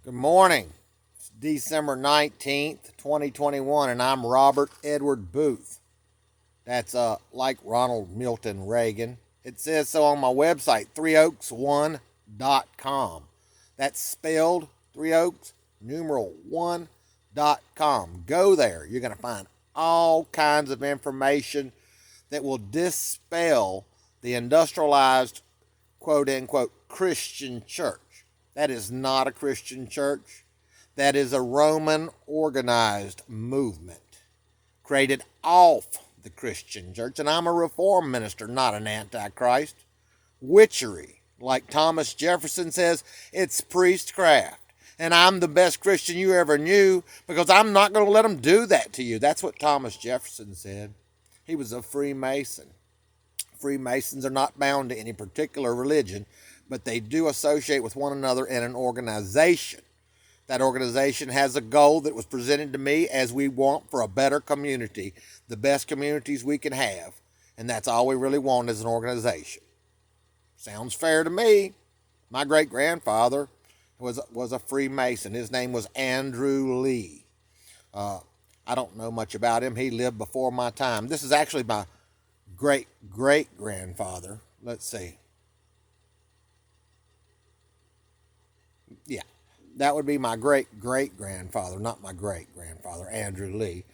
Good morning. It's December 19th, 2021, and I'm Robert Edward Booth. That's like Ronald Milton Reagan. It says so on my website, 3oaks1.com. That's spelled 3oaks, numeral 1.com. Go there. You're going to find all kinds of information that will dispel the industrialized, quote-unquote, Christian church. That is not a Christian church. That is a Roman organized movement created off the Christian church. And I'm a reform minister, not an Antichrist. Witchery, like Thomas Jefferson says, it's priestcraft. And I'm the best Christian you ever knew because I'm not going to let them do that to you. That's what Thomas Jefferson said. He was a Freemason. Freemasons are not bound to any particular religion, but they do associate with one another in an organization. That organization has a goal that was presented to me as we want for a better community, the best communities we can have, and that's all we really want as an organization. Sounds fair to me. My great-grandfather was a Freemason. His name was Andrew Lee. I don't know much about him. He lived before my time. This is actually my great-great-grandfather. Let's see. Yeah, that would be my great-great-grandfather, not my great-grandfather, Andrew Lee.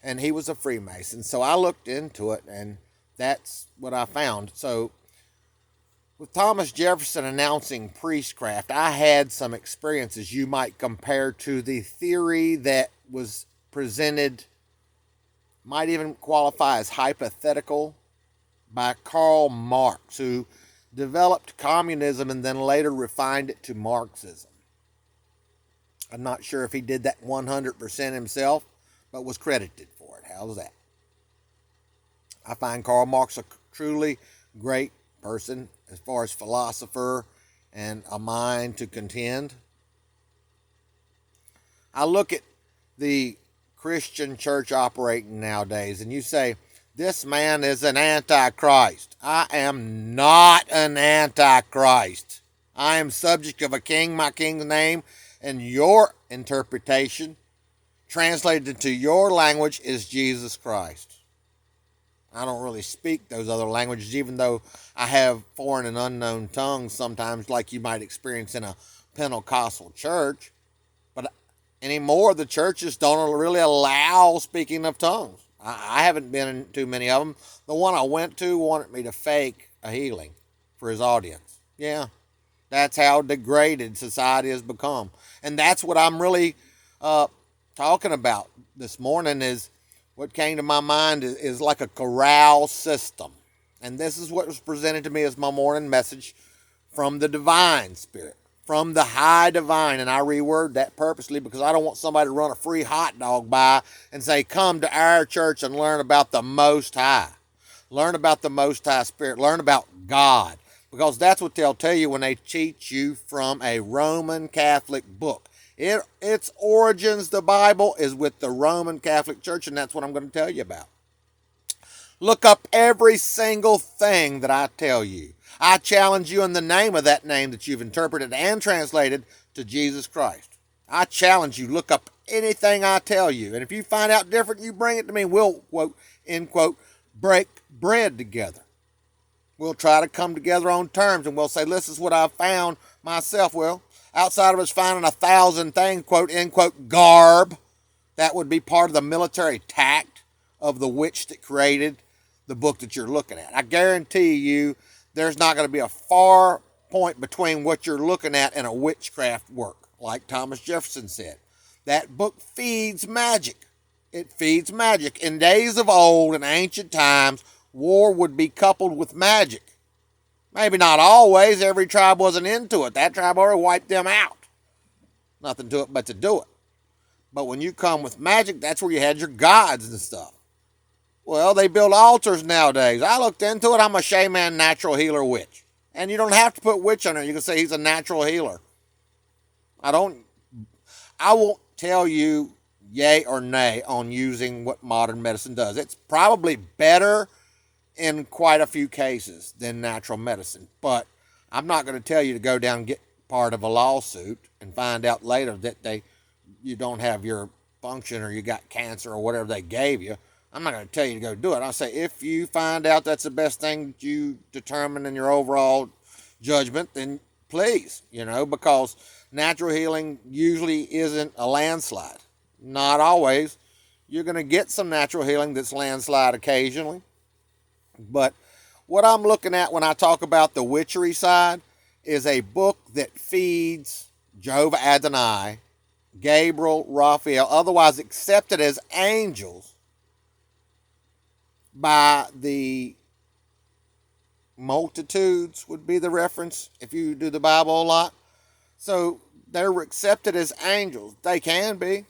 And he was a Freemason. So I looked into it, and that's what I found. So with Thomas Jefferson announcing priestcraft, I had some experiences you might compare to the theory that was presented, might even qualify as hypothetical, by Karl Marx, who developed communism and then later refined it to Marxism. I'm not sure if he did that 100% himself, but was credited for it. How's that? I find Karl Marx a truly great person as far as philosopher and a mind to contend. I look at the Christian church operating nowadays, and you say, this man is an antichrist. I am not an antichrist. I am subject of a king, my king's name, and your interpretation, translated into your language, is Jesus Christ. I don't really speak those other languages, even though I have foreign and unknown tongues sometimes, like you might experience in a Pentecostal church. But anymore, the churches don't really allow speaking of tongues. I haven't been in too many of them. The one I went to wanted me to fake a healing for his audience. Yeah, that's how degraded society has become. And that's what I'm really talking about this morning. Is what came to my mind is like a corral system. And this is what was presented to me as my morning message from the divine spirit, from the high divine. And I reword that purposely because I don't want somebody to run a free hot dog by and say, come to our church and learn about the Most High. Learn about the Most High Spirit. Learn about God. Because that's what they'll tell you when they teach you from a Roman Catholic book. Its origins, the Bible, is with the Roman Catholic Church, and that's what I'm going to tell you about. Look up every single thing that I tell you. I challenge you in the name of that name that you've interpreted and translated to Jesus Christ. I challenge you, look up anything I tell you. And if you find out different, you bring it to me. We'll, quote, end quote, break bread together. We'll try to come together on terms, and we'll say, this is what I've found myself. Well, outside of us finding 1,000 things, quote, end quote, garb, that would be part of the military tact of the witch that created the book that you're looking at. I guarantee you there's not going to be a far point between what you're looking at and a witchcraft work, like Thomas Jefferson said. That book feeds magic. It feeds magic. In days of old, in ancient times, war would be coupled with magic. Maybe not always. Every tribe wasn't into it. That tribe already wiped them out. Nothing to it but to do it. But when you come with magic, that's where you had your gods and stuff. Well, they build altars nowadays. I looked into it. I'm a shaman, natural healer, witch. And you don't have to put witch on it. You can say he's a natural healer. I won't tell you yay or nay on using what modern medicine does. It's probably better in quite a few cases than natural medicine. But I'm not going to tell you to go down and get part of a lawsuit and find out later that you don't have your function or you got cancer or whatever they gave you, I'm not going to tell you to go do it. I'll say if you find out that's the best thing that you determine in your overall judgment, then please, because natural healing usually isn't a landslide. Not always. You're going to get some natural healing that's landslide occasionally. But what I'm looking at when I talk about the witchery side is a book that feeds Jehovah Adonai, Gabriel, Raphael, otherwise accepted as angels by the multitudes would be the reference if you do the Bible a lot. So they're accepted as angels. They can be.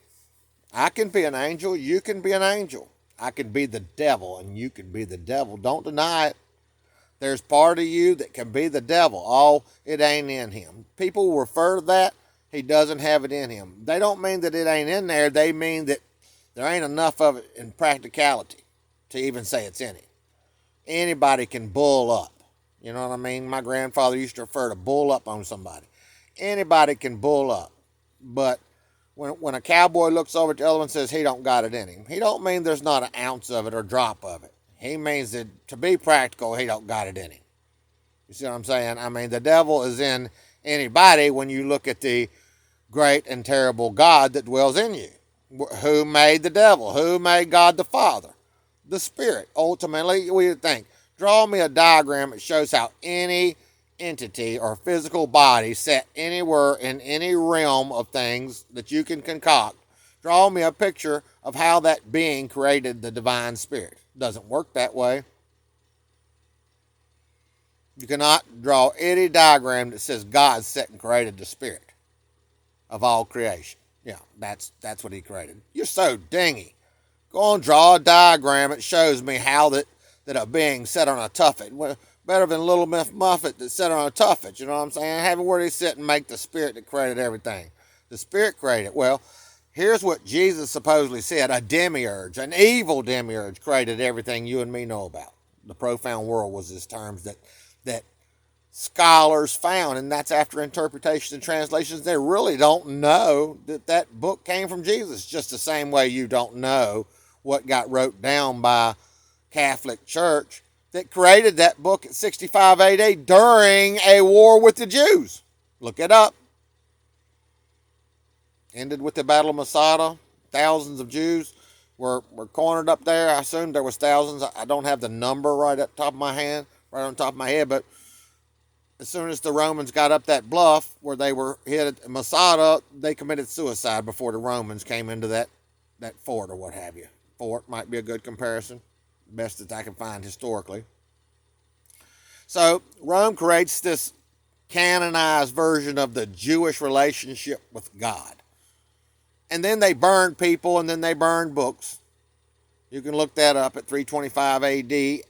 I can be an angel. You can be an angel. I can be the devil and you can be the devil. Don't deny it. There's part of you that can be the devil. Oh, it ain't in him. People refer to that. He doesn't have it in him. They don't mean that it ain't in there. They mean that there ain't enough of it in practicality to even say it's in him. Anybody can bull up. You know what I mean? My grandfather used to refer to bull up on somebody. Anybody can bull up. But when a cowboy looks over at the other one and says he don't got it in him, he don't mean there's not an ounce of it or drop of it. He means that to be practical, he don't got it in him. You see what I'm saying? I mean, the devil is in anybody when you look at the great and terrible God that dwells in you. Who made the devil? Who made God the Father? The Spirit. Ultimately, we would think, draw me a diagram that shows how any entity or physical body set anywhere in any realm of things that you can concoct. Draw me a picture of how that being created the divine spirit. It doesn't work that way. You cannot draw any diagram that says God set and created the spirit of all creation. Yeah, that's what he created. You're so dingy. Go on, draw a diagram that shows me how that a being sat on a tuffet. Well, better than Little Miss Muffet that sat on a tuffet, you know what I'm saying? Have it where they sit and make the spirit that created everything. The spirit created. Well, here's what Jesus supposedly said. A demiurge, an evil demiurge, created everything you and me know about. The profound world was his terms that scholars found, and that's after interpretations and translations. They really don't know that book came from Jesus, just the same way you don't know what got wrote down by Catholic Church that created that book at 65 AD during a war with the Jews. Look it up. Ended with the Battle of Masada. Thousands of Jews were cornered up there. I assume there was thousands. I don't have the number right on top of my head, but as soon as the Romans got up that bluff where they were hit at Masada, they committed suicide before the Romans came into that fort or what have you. Fort might be a good comparison, best that I can find historically. So Rome creates this canonized version of the Jewish relationship with God. And then they burned people and then they burned books. You can look that up at 325 AD.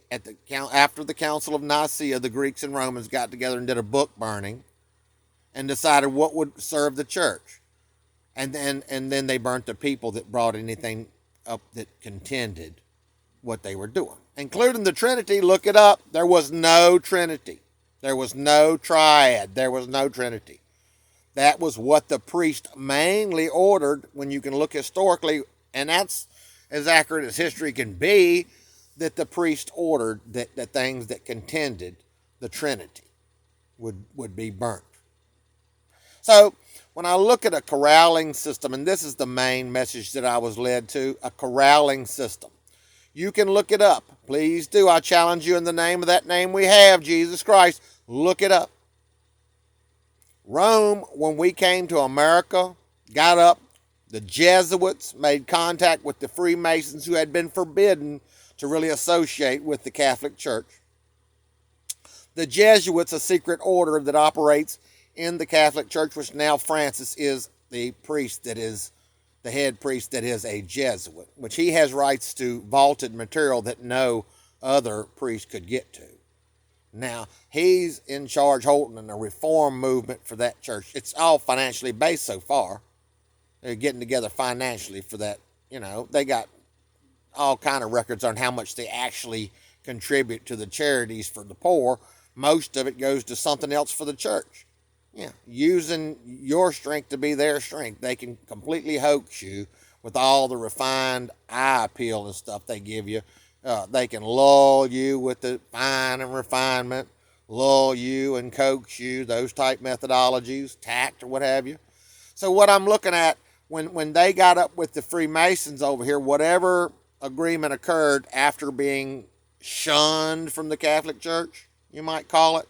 After the Council of Nicaea, the Greeks and Romans got together and did a book burning and decided what would serve the church. And then they burnt the people that brought anything up that contended what they were doing. Including the Trinity. Look it up. There was no Trinity. There was no triad. There was no Trinity. That was what the priest mainly ordered when you can look historically, and that's as accurate as history can be, that the priest ordered that the things that contended the Trinity would be burnt. So when I look at a corralling system, and this is the main message that I was led to, a corralling system. You can look it up. Please do. I challenge you in the name of that name we have, Jesus Christ. Look it up. Rome, when we came to America, got up. The Jesuits made contact with the Freemasons who had been forbidden to really associate with the Catholic Church. The Jesuits, a secret order that operates in the Catholic Church, which now Francis is the priest that is the head priest that is a Jesuit, which he has rights to vaulted material that no other priest could get to. Now, he's in charge holding a reform movement for that church. It's all financially based so far. They're getting together financially for that. You know, they got all kind of records on how much they actually contribute to the charities for the poor. Most of it goes to something else for the church. Yeah, using your strength to be their strength. They can completely hoax you with all the refined eye appeal and stuff they give you. They can lull you with the fine and refinement, lull you and coax you, those type methodologies, tact or what have you. So what I'm looking at, when they got up with the Freemasons over here, whatever agreement occurred after being shunned from the Catholic Church, you might call it,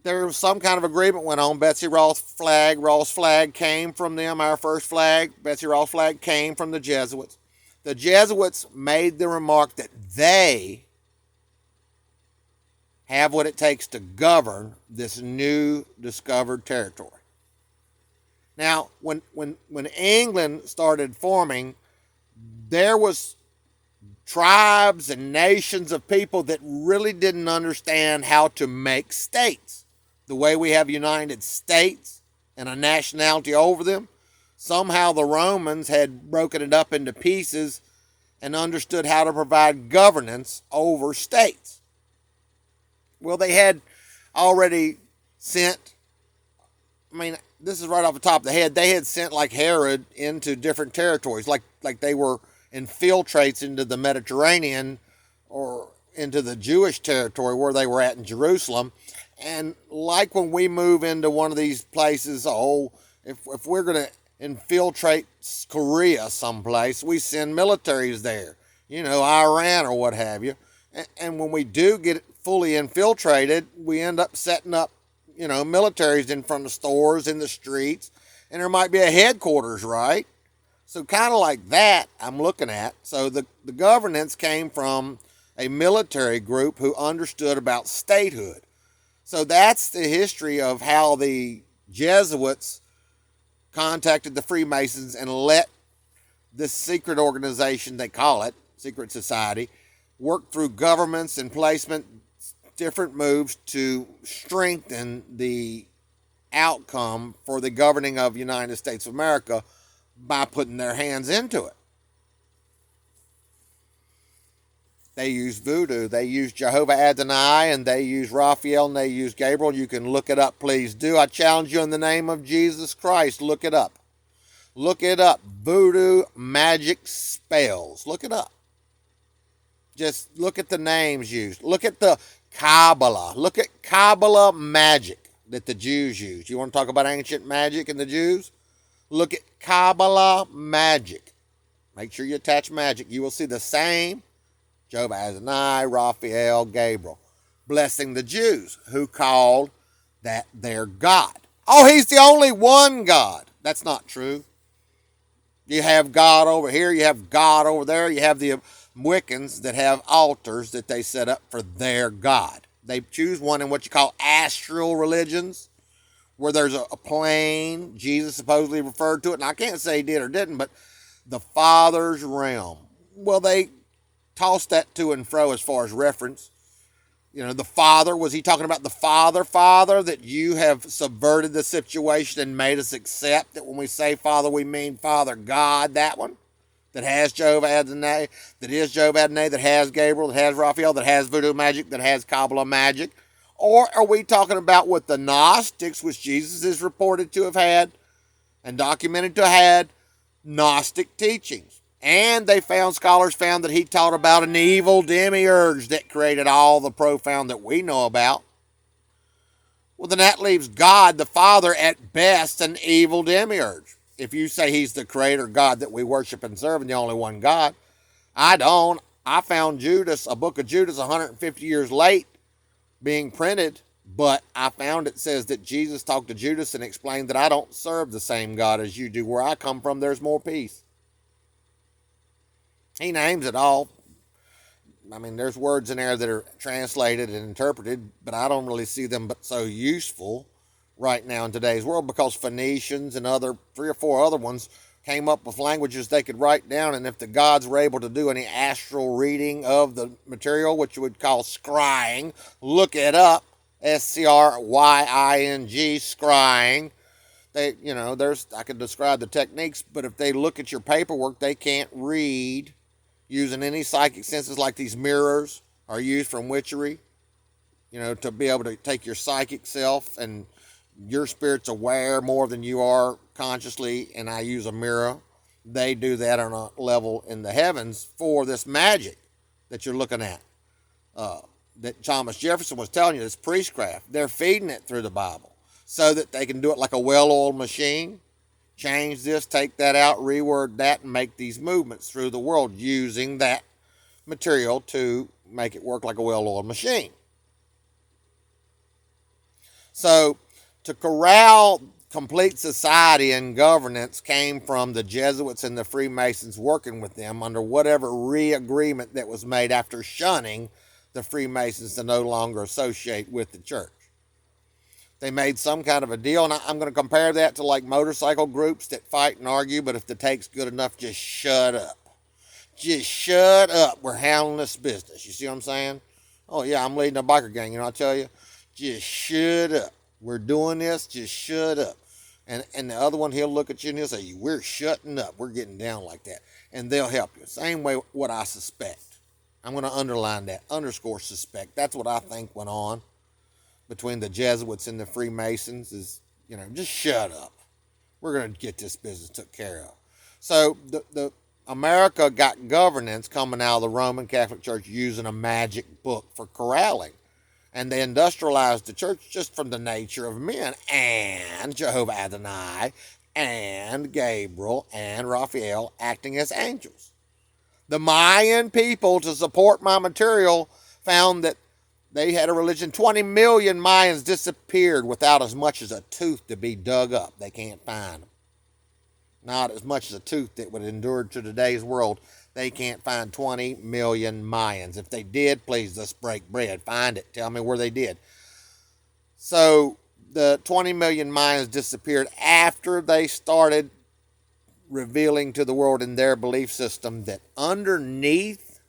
there was some kind of agreement went on. Betsy Ross flag came from them, our first flag. Betsy Ross flag came from the Jesuits. The Jesuits made the remark that they have what it takes to govern this new discovered territory. Now, when England started forming, there was tribes and nations of people that really didn't understand how to make states. The way we have United States and a nationality over them, somehow the Romans had broken it up into pieces and understood how to provide governance over states. Well, they had already sent, this is right off the top of the head, they had sent like Herod into different territories, like they were infiltrates into the Mediterranean or into the Jewish territory where they were at in Jerusalem. And like when we move into one of these places, if we're going to infiltrate Korea someplace, we send militaries there, Iran or what have you. And when we do get fully infiltrated, we end up setting up, militaries in front of stores, in the streets, and there might be a headquarters, right? So kind of like that I'm looking at. So the governance came from a military group who understood about statehood. So that's the history of how the Jesuits contacted the Freemasons and let this secret organization, they call it, secret society, work through governments and placement, different moves to strengthen the outcome for the governing of the United States of America by putting their hands into it. They use voodoo, they use Jehovah Adonai, and they use Raphael, and they use Gabriel. You can look it up, please do. I challenge you in the name of Jesus Christ, look it up. Look it up. Voodoo magic spells. Look it up. Just look at the names used. Look at the Kabbalah. Look at Kabbalah magic that the Jews use. You want to talk about ancient magic and the Jews? Look at Kabbalah magic. Make sure you attach magic. You will see the same Jehovah Adonai, Raphael, Gabriel, blessing the Jews who called that their God. Oh, he's the only one God. That's not true. You have God over here, you have God over there, you have the Wiccans that have altars that they set up for their God. They choose one in what you call astral religions, where there's a plane, Jesus supposedly referred to it, and I can't say he did or didn't, but the Father's realm. Well, they toss that to and fro as far as reference. The Father, was he talking about the Father, that you have subverted the situation and made us accept that when we say Father, we mean Father God, that one? That has Jehovah Adonai, that is Jehovah Adonai, that has Gabriel, that has Raphael, that has voodoo magic, that has Kabbalah magic? Or are we talking about what the Gnostics, which Jesus is reported to have had and documented to have had, Gnostic teachings? And scholars found that he taught about an evil demiurge that created all the profound that we know about. Well, then that leaves God, the Father, at best an evil demiurge. If you say he's the creator God that we worship and serve and the only one God, I don't. I found Judas, a book of Judas, 150 years late being printed, but I found it says that Jesus talked to Judas and explained that I don't serve the same God as you do. Where I come from, there's more peace. He names it all. There's words in there that are translated and interpreted, but I don't really see them but so useful right now in today's world, because Phoenicians and 3 or 4 other ones came up with languages they could write down, and if the gods were able to do any astral reading of the material, which you would call scrying, look it up, S-C-R-Y-I-N-G, scrying. I could describe the techniques, but if they look at your paperwork, they can't read using any psychic senses, like these mirrors are used from witchery, to be able to take your psychic self and your spirit's aware more than you are consciously, and I use a mirror. They do that on a level in the heavens for this magic that you're looking at. That Thomas Jefferson was telling you, this priestcraft. They're feeding it through the Bible so that they can do it like a well-oiled machine. Change this, take that out, reword that, and make these movements through the world using that material to make it work like a well-oiled machine. So to corral complete society and governance came from the Jesuits and the Freemasons working with them under whatever re-agreement that was made after shunning the Freemasons to no longer associate with the church. They made some kind of a deal, and I'm going to compare that to like motorcycle groups that fight and argue, but if the take's good enough, just shut up. Just shut up. We're handling this business. You see what I'm saying? Oh, yeah, I'm leading a biker gang, and I'll tell you, just shut up. We're doing this, just shut up. And the other one, he'll look at you and he'll say, we're shutting up. We're getting down like that. And they'll help you. Same way what I suspect. I'm going to underline that, underscore suspect. That's what I think went on between the Jesuits and the Freemasons is, just shut up. We're going to get this business took care of. So the America got governance coming out of the Roman Catholic Church using a magic book for corralling. And they industrialized the church just from the nature of men and Jehovah Adonai and Gabriel and Raphael acting as angels. The Mayan people, to support my material, found that they had a religion. 20 million Mayans disappeared without as much as a tooth to be dug up. They can't find them. Not as much as a tooth that would endure to today's world. They can't find 20 million Mayans. If they did, please, let's break bread. Find it. Tell me where they did. So the 20 million Mayans disappeared after they started revealing to the world in their belief system that underneath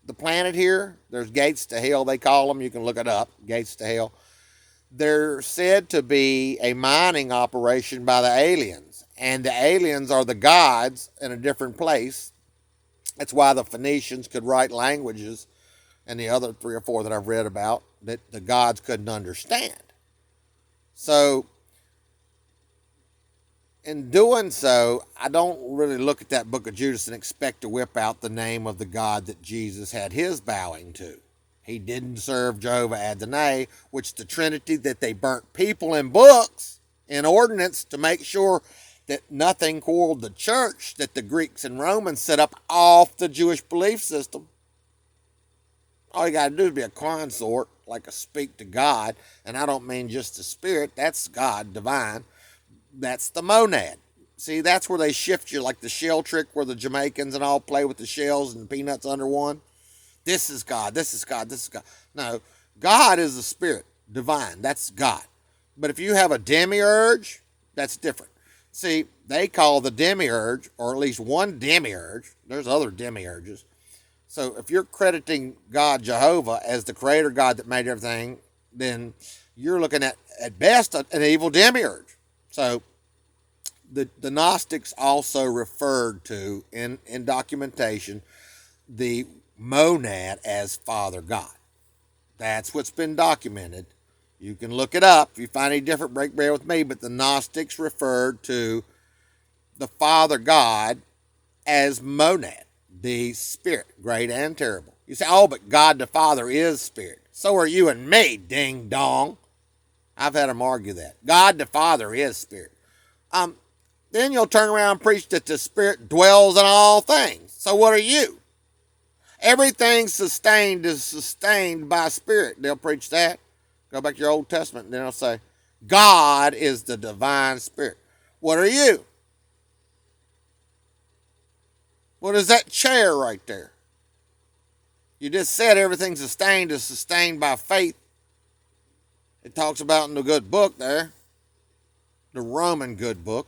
the planet here, there's gates to hell, they call them. You can look it up, gates to hell. They're said to be a mining operation by the aliens. And the aliens are the gods in a different place. That's why the Phoenicians could write languages, and the other 3 or 4 that I've read about, that the gods couldn't understand. So, in doing so, I don't really look at that book of Judas and expect to whip out the name of the God that Jesus had his bowing to. He didn't serve Jehovah Adonai, which is the Trinity that they burnt people in books in ordinance to make sure that nothing quarreled the church that the Greeks and Romans set up off the Jewish belief system. All you got to do is be a consort, like a speak to God, and I don't mean just the spirit. That's God, divine. That's the monad. See, that's where they shift you, like the shell trick where the Jamaicans and all play with the shells and peanuts under one. This is God, this is God, this is God. No, God is the spirit, divine. That's God. But if you have a demiurge, that's different. See, they call the demiurge, or at least one demiurge, there's other demiurges. So if you're crediting God, Jehovah, as the creator God that made everything, then you're looking at best, an evil demiurge. So the Gnostics also referred to, in documentation, the monad as Father God. That's what's been documented. You can look it up. If you find any different, break bread with me. But the Gnostics referred to the Father God as monad, the spirit, great and terrible. You say, oh, but God the Father is spirit. So are you and me, ding dong. I've had them argue that. God the Father is spirit. Then you'll turn around and preach that the spirit dwells in all things. So what are you? Everything sustained is sustained by spirit. They'll preach that. Go back to your Old Testament, and then they'll say, God is the divine spirit. What are you? What is that chair right there? You just said everything sustained is sustained by faith. It talks about in the good book there, the Roman good book,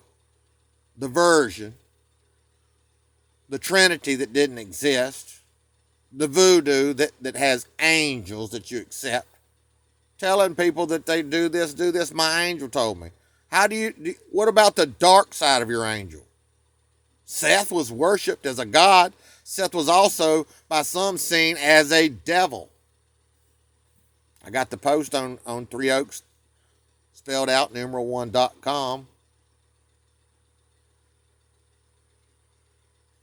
the version, the Trinity that didn't exist, the voodoo that has angels that you accept. Telling people that they do this, my angel told me. What about the dark side of your angel? Seth was worshipped as a god. Seth was also, by some, seen as a devil. I got the post on Three Oaks spelled out, numeral1.com.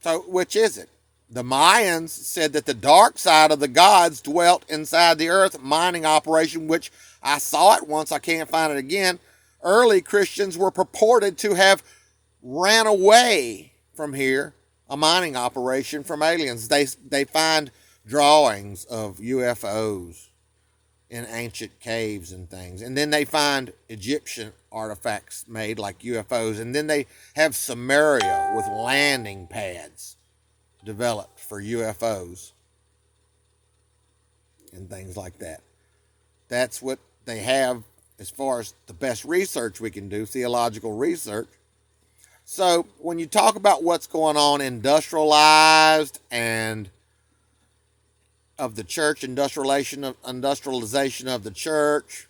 So, which is it? The Mayans said that the dark side of the gods dwelt inside the earth, mining operation, which I saw it once, I can't find it again. Early Christians were purported to have ran away from here, a mining operation from aliens. They find drawings of UFOs in ancient caves and things. And then they find Egyptian artifacts made like UFOs. And then they have Samaria with landing pads developed for UFOs and things like that. That's what they have as far as the best research we can do, theological research. So when you talk about what's going on industrialized and of the church, industrialization of the church,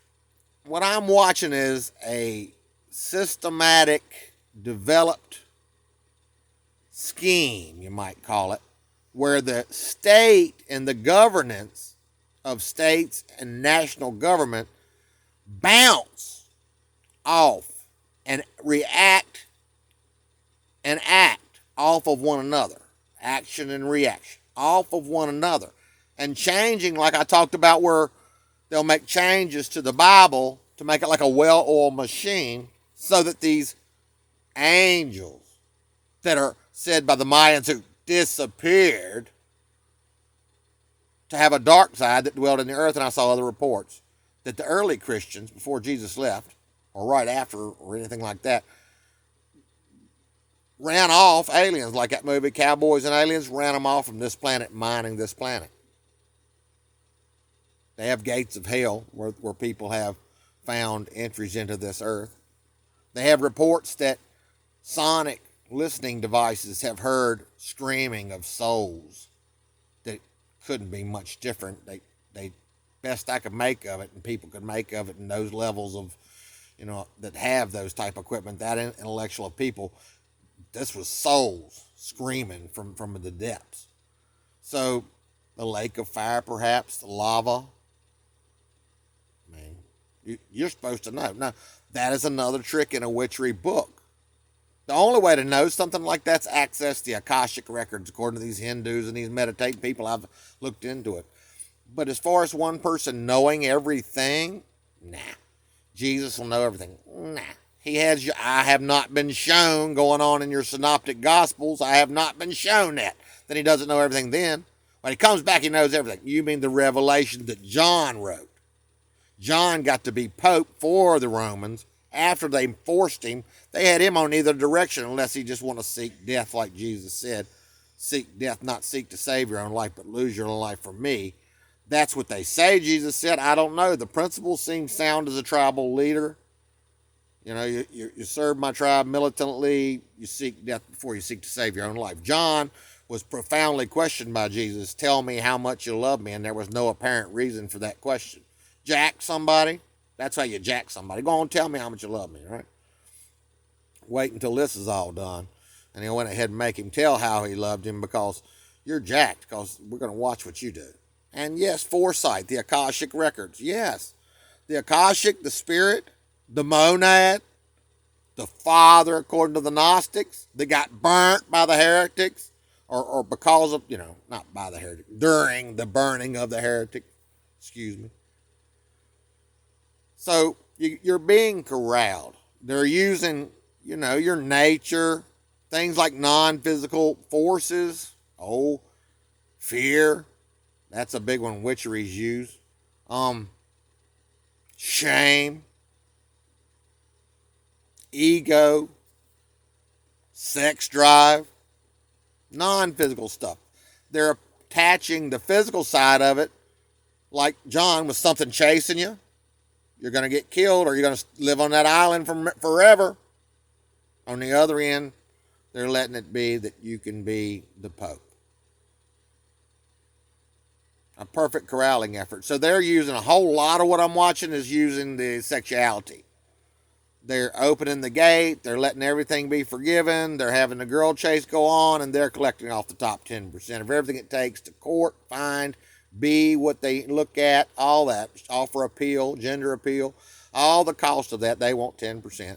what I'm watching is a systematic, developed scheme, you might call it, where the state and the governance of states and national government bounce off and react and act off of one another. Action and reaction off of one another. And changing, like I talked about, where they'll make changes to the Bible to make it like a well-oiled machine so that these angels that are said by the Mayans who disappeared to have a dark side that dwelled in the earth, and I saw other reports that the early Christians, before Jesus left, or right after, or anything like that, ran off aliens, like that movie Cowboys and Aliens, ran them off from this planet, mining this planet. They have gates of hell where people have found entries into this earth. They have reports that sonic listening devices have heard screaming of souls that couldn't be much different. They best I could make of it, and people could make of it in those levels of, that have those type of equipment, that intellectual of people. This was souls screaming from the depths. So the lake of fire, perhaps, the lava. I mean, you're supposed to know. Now, that is another trick in a witchery book. The only way to know something like that's access the Akashic records, according to these Hindus and these meditating people. I've looked into it. But as far as one person knowing everything, nah. Jesus will know everything. Nah. I have not been shown going on in your synoptic gospels. I have not been shown that he doesn't know everything then. When he comes back, he knows everything. You mean the revelation that John wrote. John got to be Pope for the Romans after they forced him. They had him on either direction unless he just want to seek death, like Jesus said. Seek death, not seek to save your own life, but lose your own life for me. That's what they say Jesus said. I don't know. The principle seems sound as a tribal leader. You serve my tribe militantly. You seek death before you seek to save your own life. John was profoundly questioned by Jesus. Tell me how much you love me. And there was no apparent reason for that question. Jack somebody. That's how you jack somebody. Go on, tell me how much you love me, right? Wait until this is all done. And he went ahead and make him tell how he loved him, because you're jacked, because we're going to watch what you do. And yes, foresight, the Akashic records. Yes, the Akashic, the spirit, the monad, the father, according to the Gnostics, that got burnt by the heretics, or because of, not by the heretic, during the burning of the heretic. Excuse me. So you're being corralled. They're using, your nature, things like non-physical forces. Oh, fear. That's a big one witcheries use. Shame. Ego. Sex drive. Non-physical stuff. They're attaching the physical side of it, like John, with something chasing you. You're going to get killed, or you're going to live on that island forever. On the other end, they're letting it be that you can be the Pope. A perfect corralling effort. So they're using a whole lot of what I'm watching is using the sexuality. They're opening the gate. They're letting everything be forgiven. They're having the girl chase go on, and they're collecting off the top 10% of everything it takes to court, find, be what they look at, all that. Offer appeal, gender appeal. All the cost of that, they want 10%.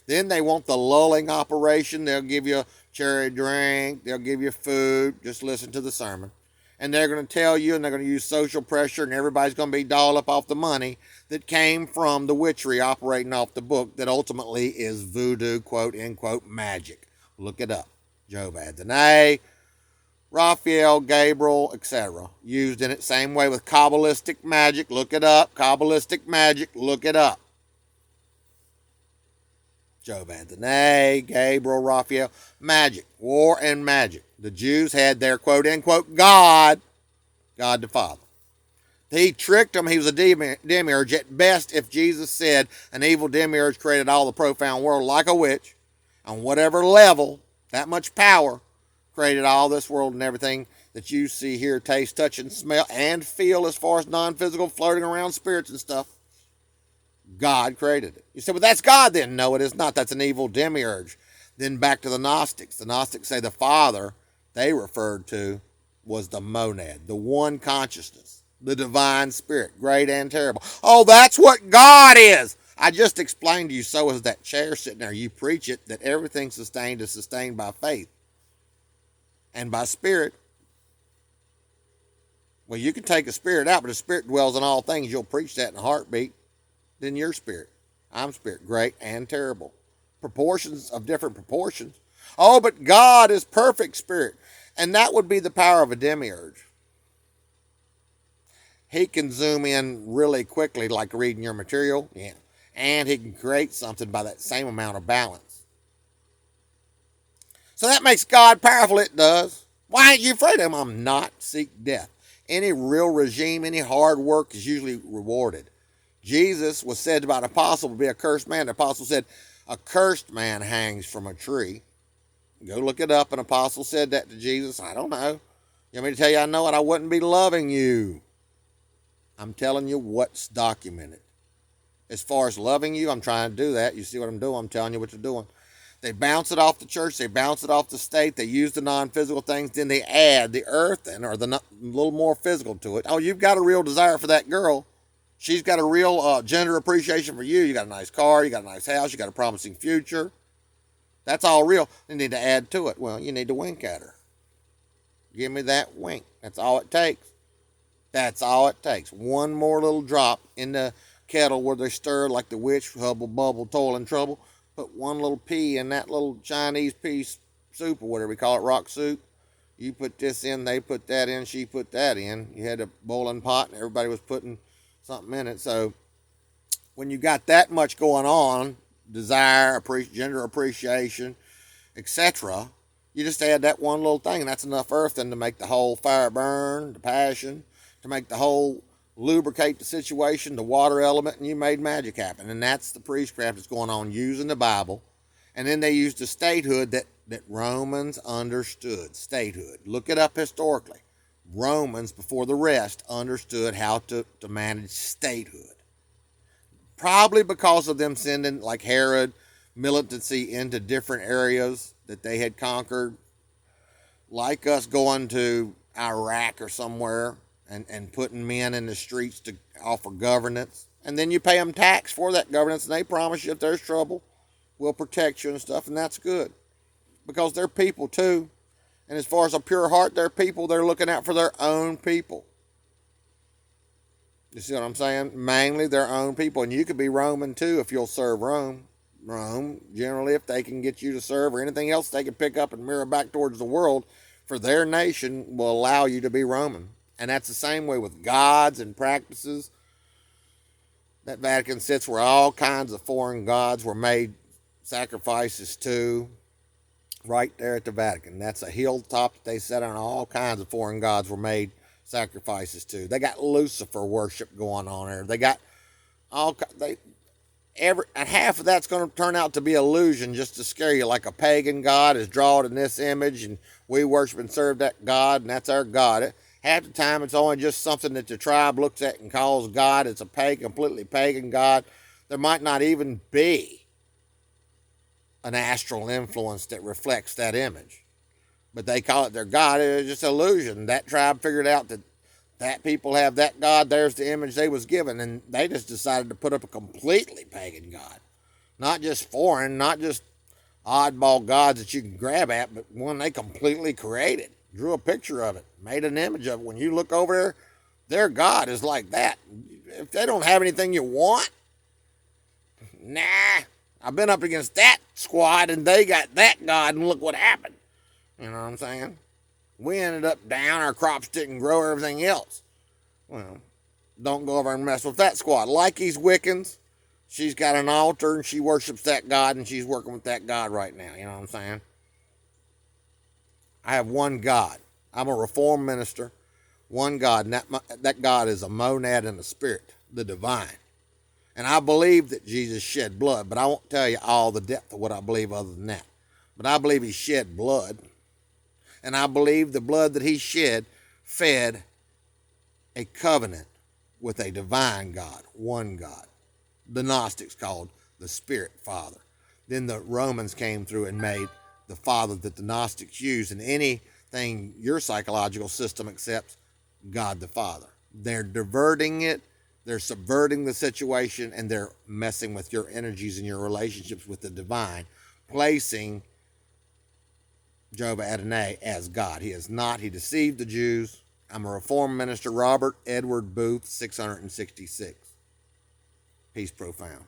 Then they want the lulling operation. They'll give you a cherry drink. They'll give you food. Just listen to the sermon. And they're going to tell you, and they're going to use social pressure, and everybody's going to be dolled up off the money that came from the witchery operating off the book that ultimately is voodoo, quote, unquote, magic. Look it up. Job adds an A, Raphael, Gabriel, etc. Used in it. Same way with Kabbalistic magic. Look it up. Kabbalistic magic. Look it up. Job adds an A, Gabriel, Raphael, magic, war and magic. The Jews had their quote unquote God the Father. He tricked them. He was a demiurge. At best, if Jesus said an evil demiurge created all the profound world like a witch, on whatever level, that much power, created all this world and everything that you see, hear, taste, touch, and smell, and feel as far as non-physical floating around spirits and stuff. God created it. You say, well, that's God then. No, it is not. That's an evil demiurge. Then back to the Gnostics. The Gnostics say the Father they referred to was the monad, the one consciousness, the divine spirit, great and terrible. Oh, that's what God is. I just explained to you, so is that chair sitting there. You preach it, that everything sustained is sustained by faith and by spirit. Well, you can take a spirit out, but a spirit dwells in all things. You'll preach that in a heartbeat. Then your spirit. I'm spirit, great and terrible. Proportions of different proportions. Oh, but God is perfect spirit. And that would be the power of a demiurge. He can zoom in really quickly, like reading your material. Yeah. And he can create something by that same amount of balance. So that makes God powerful, it does. Why aren't you afraid of him? I'm not. Seek death. Any real regime, any hard work is usually rewarded. Jesus was said by an apostle to be a cursed man. The apostle said, a cursed man hangs from a tree. Go look it up. An apostle said that to Jesus. I don't know. You want me to tell you I know it? I wouldn't be loving you. I'm telling you what's documented. As far as loving you, I'm trying to do that. You see what I'm doing? I'm telling you what you're doing. They bounce it off the church. They bounce it off the state. They use the non-physical things. Then they add the earthen or the little more physical to it. Oh, you've got a real desire for that girl. She's got a real gender appreciation for you. You got a nice car. You got a nice house. You got a promising future. That's all real. You need to add to it. Well, you need to wink at her. Give me that wink. That's all it takes. That's all it takes. One more little drop in the kettle where they stir like the witch, hubble, bubble, toil, and trouble. Put one little pea in that little Chinese pea soup or whatever we call it, rock soup. You put this in, they put that in, she put that in. You had a boiling pot and everybody was putting something in it. So when you got that much going on, desire, gender appreciation, etc., you just add that one little thing, and that's enough earthen to make the whole fire burn, the passion, to make the whole lubricate the situation, the water element, and you made magic happen. And that's the priestcraft that's going on using the Bible. And then they used the statehood that Romans understood. Statehood. Look it up historically. Romans, before the rest, understood how to manage statehood. Probably because of them sending, like Herod, militancy into different areas that they had conquered. Like us going to Iraq or somewhere and putting men in the streets to offer governance. And then you pay them tax for that governance, and they promise you if there's trouble, we'll protect you and stuff, and that's good. Because they're people too. And as far as a pure heart, they're people. They're looking out for their own people. You see what I'm saying? Mainly their own people. And you could be Roman too if you'll serve Rome. Rome, generally, if they can get you to serve or anything else they can pick up and mirror back towards the world for their nation will allow you to be Roman. And that's the same way with gods and practices. That Vatican sits where all kinds of foreign gods were made sacrifices to. Right there at the Vatican. That's a hilltop that they sat on. All kinds of foreign gods were made sacrifices to. They got Lucifer worship going on there. They got and half of that's going to turn out to be illusion just to scare you, like a pagan god is drawn in this image and we worship and serve that god and that's our god. Half the time it's only just something that the tribe looks at and calls God. It's a completely pagan god. There might not even be an astral influence that reflects that image, but they call it their god. It was just illusion. That tribe figured out that That people have that God, there's the image they was given, and they just decided to put up a completely pagan God. Not just foreign, not just oddball gods that you can grab at, but one they completely created. Drew a picture of it, made an image of it. When you look over there, their God is like that. If they don't have anything you want, nah. I've been up against that squad and they got that God, and look what happened. You know what I'm saying? We ended up down, our crops didn't grow, everything else. Well, don't go over and mess with that squad. Like these Wiccans, she's got an altar and she worships that God and she's working with that God right now. You know what I'm saying? I have one God. I'm a Reformed minister. One God, and that God is a monad and a spirit, the divine. And I believe that Jesus shed blood, but I won't tell you all the depth of what I believe other than that. But I believe he shed blood. And I believe the blood that he shed fed a covenant with a divine God, one God. The Gnostics called the Spirit Father. Then the Romans came through and made the Father that the Gnostics use in anything your psychological system accepts, God the Father. They're diverting it, they're subverting the situation, and they're messing with your energies and your relationships with the divine, placing Jehovah Adonai as God. He is not. He deceived the Jews. I'm a Reformed minister, Robert Edward Booth, 666. Peace profound.